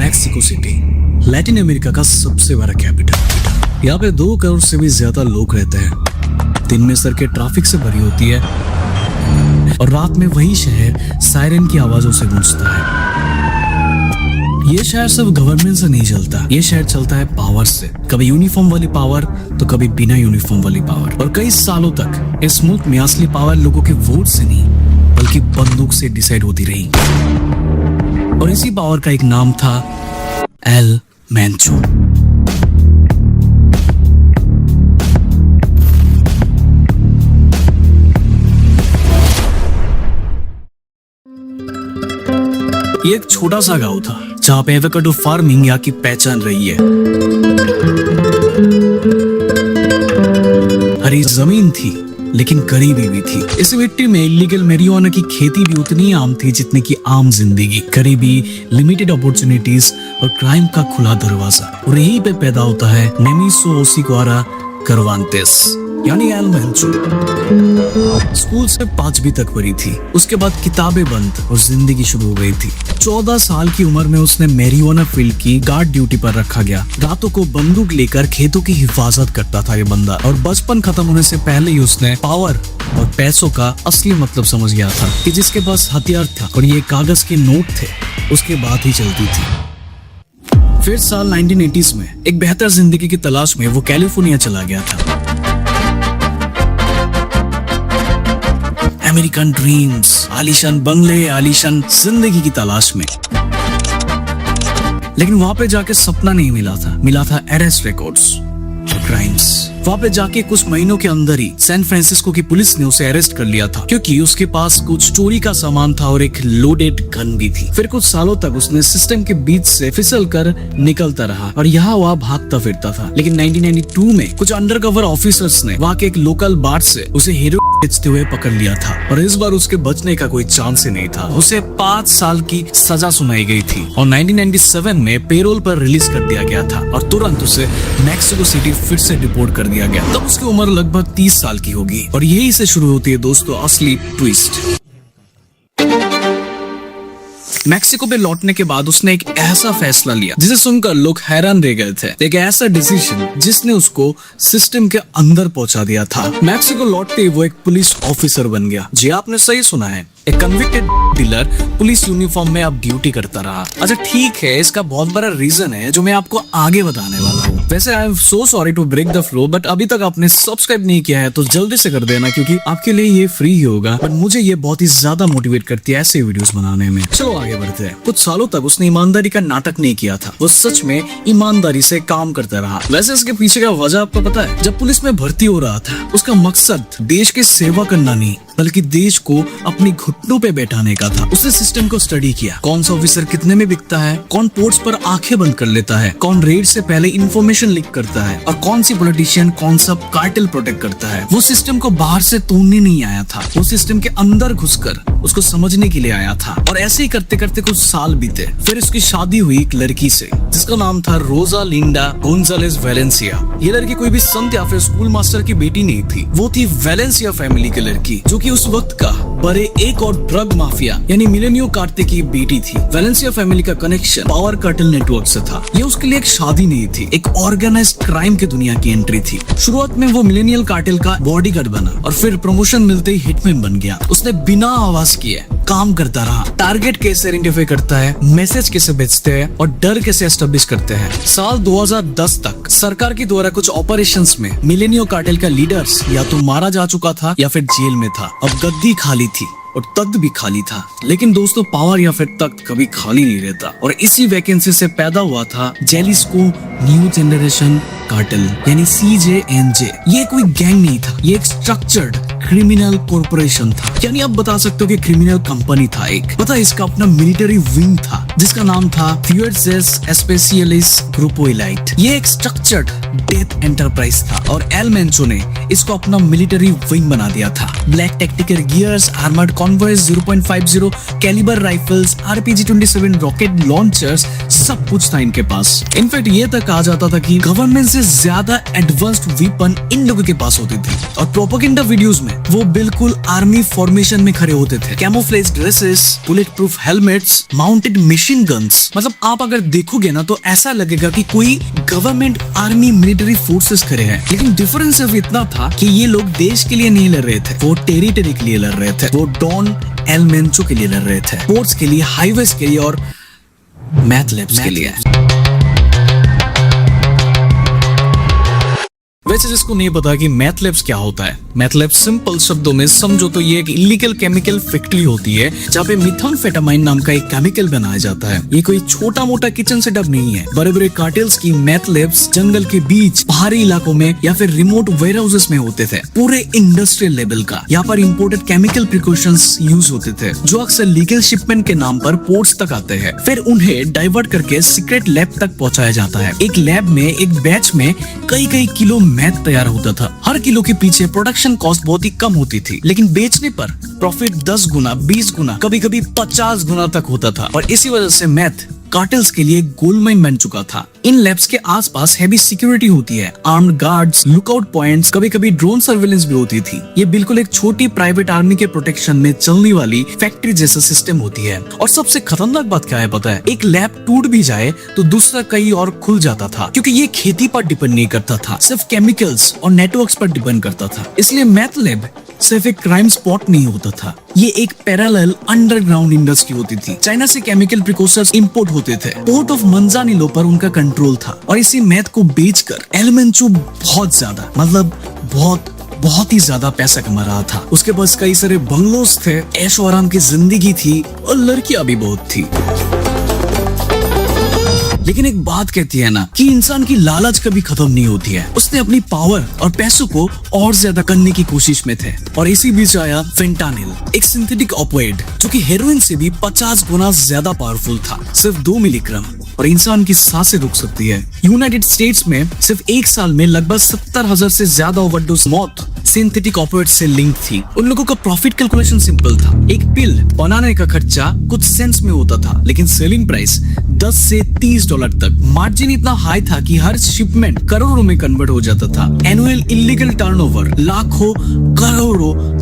Mexico city, Latin America का सबसे बड़ा कैपिटल। यहाँ पे 2 करोड़ से भी ज्यादा लोग रहते हैं। दिन में सड़कें ट्रैफिक से भरी होती है और रात में वही शहर सायरन की आवाजों से गूंजता है। ये शहर सिर्फ गवर्नमेंट से नहीं चलता, ये शहर चलता है पावर से। कभी यूनिफॉर्म वाली पावर तो कभी बिना यूनिफॉर्म वाली पावर। और कई सालों तक इस मुल्क में असली पावर लोगों के वोट से नहीं बल्कि बंदूक से डिसाइड होती रही। और इसी पावर का एक नाम था एल मेंचो। ये एक छोटा सा गांव था जहां पे एवोकाडो फार्मिंग यहाँ की पहचान रही है। हरी जमीन थी लेकिन गरीबी भी थी। इस मिट्टी में इलीगल मैरिजुआना की खेती भी उतनी आम थी जितनी की आम जिंदगी। गरीबी, लिमिटेड अपॉर्चुनिटीज और क्राइम का खुला दरवाजा। और यहीं पे पैदा होता है नेमिसो ओसिक्वारा करवांतेस यानी एल मेंचो। स्कूल से 5वीं तक पढ़ी थी, उसके बाद किताबें बंद और जिंदगी शुरू हो गई थी। 14 साल की उम्र में उसने मैरिजुआना फील्ड की गार्ड ड्यूटी पर रखा गया। रातों को बंदूक लेकर खेतों की हिफाजत करता था ये बंदा। और बचपन खत्म होने से पहले ही उसने पावर और पैसों का असली मतलब समझ गया था कि जिसके पास हथियार था और ये कागज के नोट थे उसके बाद ही चलती थी। फिर साल 1980s में एक बेहतर जिंदगी की तलाश में वो कैलिफोर्निया चला गया था। अमेरिकन ड्रीम्स, आलीशान बंगले, आलीशान जिंदगी की तलाश में। लेकिन वहां पे जाके सपना नहीं मिला था, मिला था अरेस्ट रिकॉर्ड्स और क्राइम्स। वहां पे जाके कुछ महीनों के अंदर ही सैन फ्रांसिस्को की पुलिस ने उसे अरेस्ट कर लिया था क्योंकि उसके पास कुछ चोरी का सामान था और एक लोडेड गन भी थी। फिर कुछ सालों तक उसने सिस्टम के बीच से फिसल कर निकलता रहा और यहाँ वहाँ भागता फिरता था। लेकिन 1992 में कुछ अंडरकवर ऑफिसर्स ने वहाँ के एक लोकल बार से उसे हीरो बेचते हुए पकड़ लिया था और इस बार उसके बचने का कोई चांस ही नहीं था। उसे 5 साल की सजा सुनाई गई थी और 1997 में पेरोल पर रिलीज कर दिया गया था और तुरंत उसे मैक्सिको सिटी फिर से डिपोर्ट कर दिया गया। तब उसकी उम्र लगभग 30 साल की होगी और यही से शुरू होती है दोस्तों असली ट्विस्ट। मैक्सिको पे लौटने के बाद उसने एक ऐसा फैसला लिया जिसे सुनकर लोग हैरान रह गए थे। एक ऐसा डिसीजन जिसने उसको सिस्टम के अंदर पहुंचा दिया था। मैक्सिको लौटते ही वो एक पुलिस ऑफिसर बन गया। जी आपने सही सुना है, एक कन्विक्टेड डीलर पुलिस यूनिफॉर्म में अब ड्यूटी करता रहा। अच्छा ठीक है, इसका बहुत बड़ा रीजन है जो मैं आपको आगे बताने वाला हूँ। वैसे I am so sorry to break the flow, but अभी तक आपने सब्सक्राइब नहीं किया है तो जल्दी से कर देना क्योंकि आपके लिए ये फ्री ही होगा। बट मुझे ये बहुत ही ज्यादा मोटिवेट करती है ऐसे वीडियोस बनाने में। चलो आगे बढ़ते हैं। कुछ सालों तक उसने ईमानदारी का नाटक नहीं किया था, वो सच में ईमानदारी से काम करता रहा। वैसे इसके पीछे का वजह आपको पता है? जब पुलिस में भर्ती हो रहा था उसका मकसद देश की सेवा करना नहीं बल्कि देश को अपनी घुटनों पे बैठाने का था। उसने सिस्टम को स्टडी किया, कौन सा ऑफिसर कितने में बिकता है, कौन पोर्ट्स पर आंखें बंद कर लेता है, कौन रेड से पहले इंफॉर्मेशन लीक करता है और कौन सी पॉलिटिशियन कौन सा कार्टेल प्रोटेक्ट करता है। वो सिस्टम को बाहर से तोड़ने नहीं आया था, वो सिस्टम के अंदर घुसकर उसको समझने के लिए आया था। और ऐसे ही करते करते कुछ साल बीते। फिर उसकी शादी हुई एक लड़की से जिसका नाम था रोजा लिंडा गोंजालेस वेलेंसिया। ये लड़की कोई भी संत या फिर स्कूल मास्टर की बेटी नहीं थी, वो थी वेलेंसिया फैमिली की लड़की जो कि उस वक्त का बड़े एक और ड्रग माफिया यानी मिलेनियो कार्टे की बेटी थी। वेलेंसिया फैमिली का कनेक्शन पावर कार्टेल नेटवर्क से था। ये उसके लिए एक शादी नहीं थी, एक ऑर्गेनाइज्ड क्राइम की दुनिया की एंट्री थी। शुरुआत में वो मिलेनियल कार्टेल का बॉडीगार्ड बना और फिर प्रमोशन मिलते ही हिटमैन बन गया। उसने बिना आवाज किए काम करता रहा। टारगेट कैसे आइडेंटिफाई करता है, मैसेज कैसे भेजते हैं और डर कैसे एस्टेब्लिश करते हैं। साल 2010 तक सरकार के द्वारा कुछ ऑपरेशंस में मिलेनियो कार्टेल का लीडर्स या तो मारा जा चुका था या फिर जेल में था। अब गद्दी खाली थी और तख्त भी खाली था। लेकिन दोस्तों पावर या फिर तख्त कभी खाली नहीं रहता और इसी वैकेंसी से पैदा हुआ था जेलिस्को न्यू जनरेशन कार्टेल यानी CJNJ। ये कोई गैंग नहीं था, ये एक स्ट्रक्चर्ड क्रिमिनल कॉर्पोरेशन था। यानी आप बता सकते हो कि क्रिमिनल कंपनी था एक। पता है इसका अपना मिलिट्री विंग था जिसका नाम था फ्यूएर्सेस एस्पेशियलिस ग्रुपो इलाइट। ये एक स्ट्रक्चर्ड डेथ एंटरप्राइज था और एल मेंचो ने इसको अपना मिलिट्री विंग बना दिया था। Black tactical gears, armoured convoys, 0.50 calibre rifles, RPG-27 rocket launchers सब कुछ था इनके पास। इनफैक्ट ये तक कहा जाता था कि गवर्नमेंट से ज्यादा एडवांस्ड वेपन इन लोगों के पास होती थी। और प्रोपेगेंडा वीडियोस में वो बिल्कुल आर्मी फॉर्मेशन में खड़े होते थे, camouflage dresses, bullet proof helmets, mounted machine guns. मतलब आप अगर देखोगे ना तो ऐसा लगेगा कि कोई गवर्नमेंट आर्मी मिलिट्री फोर्सेस खड़े हैं। लेकिन डिफरेंस सिर्फ इतना था कि ये लोग देश के लिए नहीं लड़ रहे थे, वो टेरिटरी के लिए लड़ रहे थे, वो डॉन एल मेंचो के लिए लड़ रहे थे, पोर्ट्स के लिए, हाईवेज के लिए और मैथ लैब्स के लिए। वैसे जिसको नहीं पता कि मैथ लैब्स क्या होता है, मैथ लैब्स सिंपल शब्दों में समझो तो ये एक इलीगल केमिकल फैक्ट्री होती है जहाँ पे मिथाम्फेटामाइन नाम का एक केमिकल बनाया जाता है। ये कोई छोटा मोटा किचन सेटअप नहीं है। बड़े बड़े कार्टेल्स की मैथ लैब्स जंगल के बीच, पहाड़ी इलाकों में या फिर रिमोट वेयर हाउसेस में होते थे, पूरे इंडस्ट्रियल लेवल का। यहाँ पर इम्पोर्टेड केमिकल प्रिकॉशंस यूज होते थे जो अक्सर लीगल शिपमेंट के नाम पर पोर्ट्स तक आते हैं। फिर उन्हें डाइवर्ट करके सीक्रेट लैब तक पहुंचाया जाता है। एक लैब में, एक बैच में कई किलो मैथ तैयार होता था। हर किलो के पीछे प्रोडक्शन कॉस्ट बहुत ही कम होती थी, लेकिन बेचने पर प्रॉफिट 10 गुना, 20 गुना, कभी-कभी 50 गुना तक होता था। और इसी वजह से मैथ कार्टेल्स के लिए गोल्ड माइन बन चुका था। इन लैब्स के आसपास हैवी सिक्योरिटी होती है, आर्म्ड गार्ड्स, लुकआउट पॉइंट्स, कभी-कभी ड्रोन सर्वेलेंस भी होती थी। ये बिल्कुल एक छोटी प्राइवेट आर्मी के प्रोटेक्शन में चलने वाली फैक्ट्री जैसा सिस्टम होती है। और सबसे खतरनाक बात क्या है पता है? एक लैब टूट भी जाए तो दूसरा कहीं और खुल जाता था, क्योंकि ये खेती पर डिपेंड नहीं करता था, सिर्फ केमिकल्स और नेटवर्क्स पर डिपेंड करता था। इसलिए मैथ लैब सिर्फ एक क्राइम स्पॉट नहीं होता था, ये एक पैरेलल अंडरग्राउंड इंडस्ट्री होती थी। चाइना से केमिकल प्रिकॉशंस इंपोर्ट होते थे, पोर्ट ऑफ मंजानिलो पर उनका कंट्रोल था। और इसी मैथ को बेचकर एल मेंचो बहुत ज्यादा, मतलब बहुत ही ज्यादा पैसा कमा रहा था। उसके पास कई सारे बंगलोस थे, ऐशो आराम की जिंदगी थी और लड़कियां भी बहुत थी। लेकिन एक बात कहती है ना कि इंसान की लालच कभी खत्म नहीं होती है। उसने अपनी पावर और पैसों को और ज्यादा करने की कोशिश में थे। और इसी बीच आया फेंटानिल, एक सिंथेटिक ऑपियोइड जो कि हेरोइन से भी 50 गुना ज्यादा पावरफुल था। सिर्फ 2 मिलीग्राम और इंसान की सांसें रुक सकती है। यूनाइटेड स्टेट्स में सिर्फ एक साल में लगभग 70,000 से ज्यादा ओवरडोज मौत सिंथेटिक ऑपियोइड से लिंक थी। उन लोगों का प्रॉफिट कैलकुलेशन सिंपल था। एक पिल बनाने का खर्चा कुछ सेंट्स में होता था, लेकिन सेलिंग प्राइस 10 से 30 डॉलर तक। मार्जिन इतना हाई था कि हर शिपमेंट करोड़ों में कन्वर्ट हो जाता था। एनुअल इलीगल टर्नओवर लाखों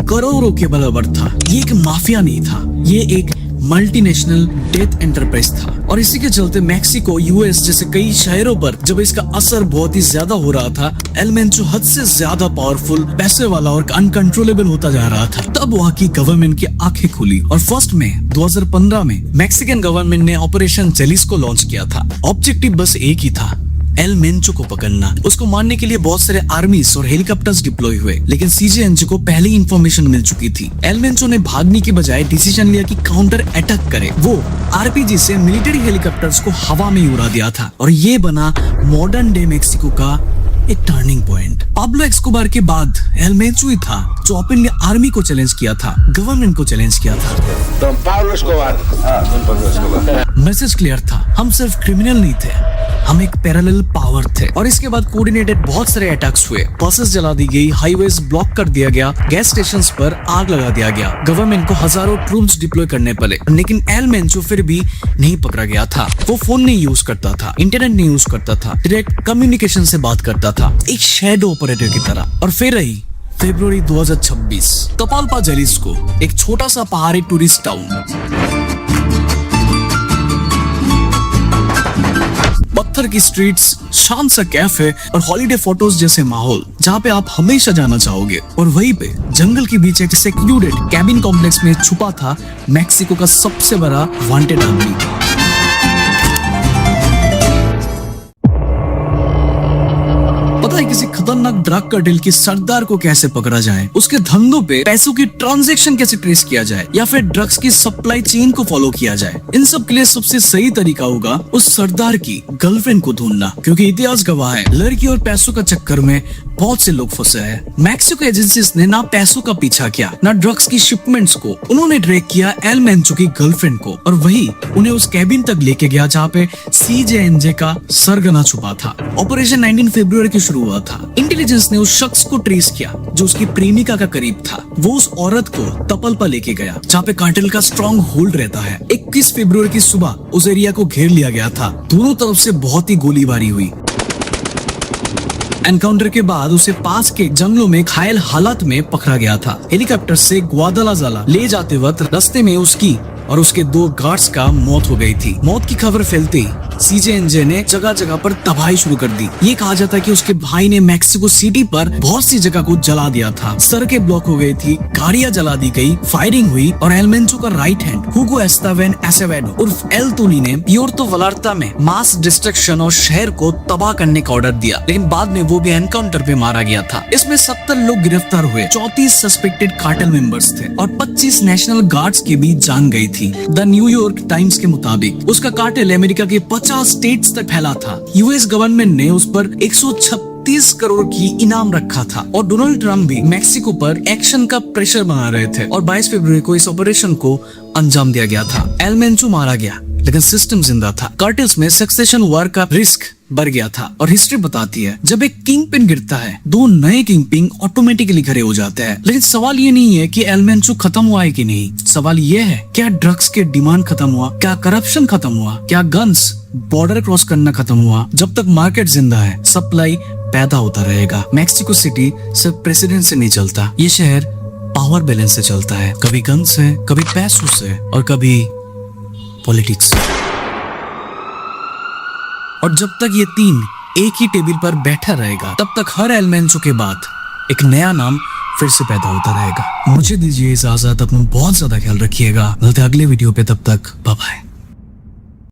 करोड़ों के बराबर था। ये एक माफिया नहीं था, ये एक मल्टीनेशनल डेथ एंटरप्राइज था। और इसी के चलते मैक्सिको, यूएस जैसे कई शहरों पर जब इसका असर बहुत ही ज्यादा हो रहा था, एल मेंचो हद से ज्यादा पावरफुल, पैसे वाला और अनकंट्रोलेबल होता जा रहा था। तब वहाँ की गवर्नमेंट की आंखें खुली और 1 मई 2015 में मैक्सिकन गवर्नमेंट ने ऑपरेशन जेलिस्को लॉन्च किया था। ऑब्जेक्टिव बस एक ही था, एल मेंचो को पकड़ना। उसको मारने के लिए बहुत सारे आर्मीज और हेलीकॉप्टर्स डिप्लॉय हुए, लेकिन सीजेएनजी को पहले ही इंफॉर्मेशन मिल चुकी थी। एल मेंचो ने भागने की बजाय डिसीजन लिया कि काउंटर अटैक करे। वो आरपीजी से मिलिट्री हेलीकॉप्टर्स को हवा में उड़ा दिया था और ये बना मॉडर्न डे मैक्सिको का एक टर्निंग पॉइंट। पाब्लो एस्कोबार के बाद एल मेंचो ही था जो ओपनली आर्मी को चैलेंज किया था, गवर्नमेंट को चैलेंज किया था। Don Pablo Escobar. Don Pablo Escobar. Message clear था, हम सिर्फ क्रिमिनल नहीं थे, हम एक पैरेलल पावर थे। और इसके बाद कोऑर्डिनेटेड बहुत सारे अटैक्स हुए, बसेस जला दी गई, हाईवेज ब्लॉक कर दिया गया, गैस स्टेशंस पर आग लगा दिया गया। गवर्नमेंट को हजारों ट्रूप्स डिप्लॉय करने पड़े, लेकिन एल मेंचो फिर भी नहीं पकड़ा गया था। वो फोन नहीं यूज करता था, इंटरनेट नहीं यूज करता था, डायरेक्ट कम्युनिकेशन से बात करता था, एक शैडो ऑपरेटर की तरह। और फिर रही फरवरी 2026, तपालपा जेलिस्को, एक छोटा सा पहाड़ी टूरिस्ट टाउन। पत्थर की स्ट्रीट्स, शांत सा कैफे और हॉलिडे फोटोज जैसे माहौल जहाँ पे आप हमेशा जाना चाहोगे। और वहीं पे जंगल के बीच एक सेक्लूडेड कैबिन कॉम्प्लेक्स में छुपा था मैक्सिको का सबसे बड़ा वांटेड आदमी। पता है किसी खतरनाक ड्रग कार्टेल के सरदार को कैसे पकड़ा जाए, उसके धंधों पे पैसों की ट्रांजैक्शन कैसे ट्रेस किया जाए, या फिर ड्रग्स की सप्लाई चेन को फॉलो किया जाए। इन सब के लिए सबसे सही तरीका होगा उस सरदार की गर्लफ्रेंड को ढूंढना, क्योंकि इतिहास गवाह है लड़की और पैसों का चक्कर में बहुत से लोग फंसे हैं। मैक्सिको एजेंसीज ने ना पैसों का पीछा किया, ना ड्रग्स की शिपमेंट्स को। उन्होंने ट्रैक किया एल मेंचो की गर्लफ्रेंड को और वही उन्हें उस कैबिन तक लेके गया जहाँ पे CJNJ का सरगना छुपा था। ऑपरेशन 19 फरवरी की शुरू हुआ था। इंटेलिजेंस ने उस शख्स को ट्रेस किया जो उसकी प्रेमिका का करीब था। वो उस औरत को तपल्पा लेके गया जहाँ पे कार्टेल का स्ट्रॉन्ग होल्ड रहता है। 21 फरवरी की सुबह उस एरिया को घेर लिया गया था। दोनों तरफ से बहुत ही गोलीबारी हुई। एनकाउंटर के बाद उसे पास के जंगलों में घायल हालत में पकड़ा गया था। हेलीकॉप्टर से ग्वादालाजाला ले जाते वक्त रास्ते में उसकी और उसके 2 गार्ड्स का मौत हो गई थी। मौत की खबर फैलते ही CJNJ ने जगह जगह पर तबाही शुरू कर दी। ये कहा जाता है कि उसके भाई ने मैक्सिको सिटी पर बहुत सी जगह को जला दिया था। सड़कें ब्लॉक हो गई थी, गाड़ियां जला दी गई, फायरिंग हुई और एल मेंचो का राइट हैंड हुगो एस्तावेन एसेवेडो उर्फ एल तोली ने प्योर्तो वलार्ता में मास डिस्ट्रक्शन और शहर को तबाह करने का ऑर्डर दिया, लेकिन बाद में वो भी एनकाउंटर पे मारा गया था। इसमें 70 लोग गिरफ्तार हुए, 34 सस्पेक्टेड कार्टेल मेंबर्स थे और 25 नेशनल गार्ड्स की भी जान गई थी। द न्यूयॉर्क टाइम्स के मुताबिक उसका कार्टेल अमेरिका के 50 स्टेट्स तक फैला था। यूएस गवर्नमेंट ने उस पर 136 करोड़ की इनाम रखा था और डोनाल्ड ट्रम्प भी मैक्सिको पर एक्शन का प्रेशर बना रहे थे और 22 फरवरी को इस ऑपरेशन को अंजाम दिया गया था। एल मेंचो मारा गया लेकिन सिस्टम जिंदा था। कार्टेल्स में सक्सेशन वार का रिस्क बढ़ गया था और हिस्ट्री बताती है जब एक किंग पिन गिरता है 2 नए किंग पिन ऑटोमेटिकली खड़े हो जाते हैं। लेकिन सवाल ये नहीं है कि एल मेंचो खत्म हुआ है कि नहीं, सवाल ये है क्या ड्रग्स के डिमांड खत्म हुआ, क्या करप्शन खत्म हुआ, क्या गन्स बॉर्डर क्रॉस करना खत्म हुआ। जब तक मार्केट जिंदा है सप्लाई पैदा होता रहेगा। मैक्सिको सिटी सिर्फ प्रेसिडेंट से नहीं चलता, ये शहर पावर बैलेंस से चलता है, कभी गन से, कभी पैसों से और कभी पॉलिटिक्स से। और जब तक ये 3 एक ही टेबल पर बैठा रहेगा तब तक हर एल मेंचो के बाद एक नया नाम फिर से पैदा होता रहेगा। मुझे दीजिए इजाजत, अपना बहुत ज्यादा ख्याल रखिएगा। मिलते हैं अगले वीडियो पे, तब तक बाय बाय।